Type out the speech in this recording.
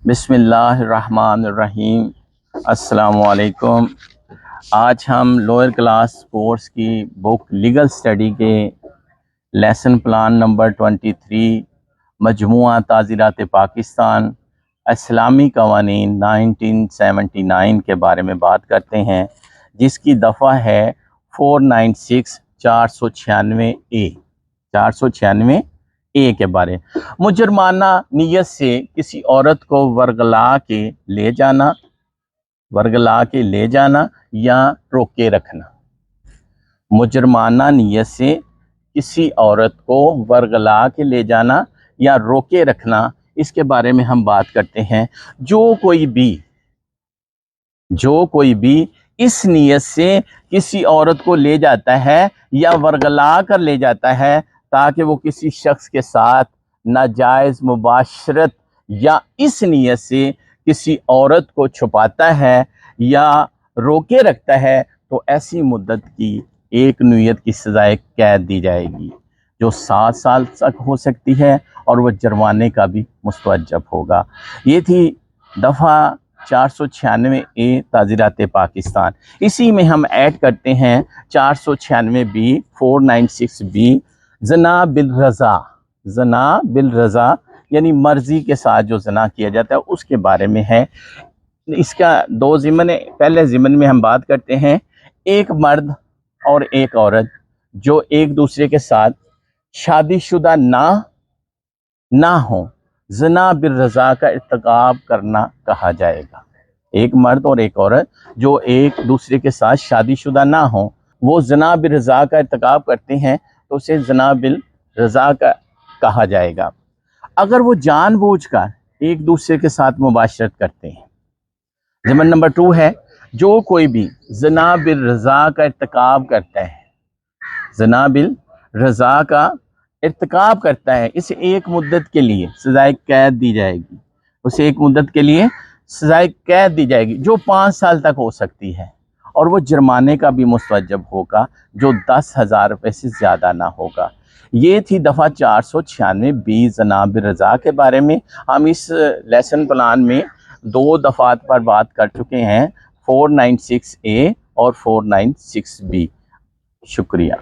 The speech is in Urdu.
بسم اللہ الرحمن الرحیم۔ السلام علیکم۔ آج ہم لوئر کلاس کورس کی بک لیگل اسٹڈی کے لیسن پلان نمبر 23 مجموعہ تعزیرات پاکستان اسلامی قوانین 1979 کے بارے میں بات کرتے ہیں، جس کی دفعہ ہے 496 اے کے بارے۔ مجرمانہ نیت سے کسی عورت کو ورغلا کے لے جانا یا روکے رکھنا۔ مجرمانہ نیت سے کسی عورت کو ورغلا کے لے جانا یا روکے رکھنا، اس کے بارے میں ہم بات کرتے ہیں۔ جو کوئی بھی اس نیت سے کسی عورت کو لے جاتا ہے یا ورغلا کر لے جاتا ہے تاکہ وہ کسی شخص کے ساتھ ناجائز مباشرت، یا اس نیت سے کسی عورت کو چھپاتا ہے یا روکے رکھتا ہے، تو ایسی مدت کی ایک نوعیت کی سزائے قید دی جائے گی، جو 7 سال تک ہو سکتی ہے، اور وہ جرمانے کا بھی مستوجب ہوگا۔ یہ تھی دفعہ 496 اے تعزیرات پاکستان۔ اسی میں ہم ایڈ کرتے ہیں 496 بی 496 بی زنا بالرضا، یعنی مرضی کے ساتھ جو زنا کیا جاتا ہے اس کے بارے میں ہے۔ اس کا 2 ضمن ہے۔ پہلے ضمن میں ہم بات کرتے ہیں ایک مرد اور ایک عورت جو ایک دوسرے کے ساتھ شادی شدہ نہ ہوں، زنا بالرضا کا ارتکاب کرنا کہا جائے گا۔ ایک مرد اور ایک عورت جو ایک دوسرے کے ساتھ شادی شدہ نہ ہوں، وہ زنا بالرضا کا ارتکاب کرتے ہیں، تو اسے زنا بالرضا کا کہا جائے گا۔ اگر وہ جان بوجھ کر ایک دوسرے کے ساتھ مباشرت کرتے ہیں۔ ضمن نمبر 2 ہے، جو کوئی بھی زنا بالرضا کا ارتکاب کرتا ہے، زنا بالرضا کا ارتکاب کرتا ہے، اسے ایک مدت کے لیے سزائے قید دی جائے گی، اسے ایک مدت کے لیے سزائے قید دی جائے گی جو 5 سال تک ہو سکتی ہے، اور وہ جرمانے کا بھی مستوجب ہوگا جو 10,000 روپے سے زیادہ نہ ہوگا۔ یہ تھی دفعہ 496 بی زنا بالرضا کے بارے میں۔ ہم اس لیسن پلان میں 2 دفعات پر بات کر چکے ہیں، 496 اے اور 496 بی۔ شکریہ۔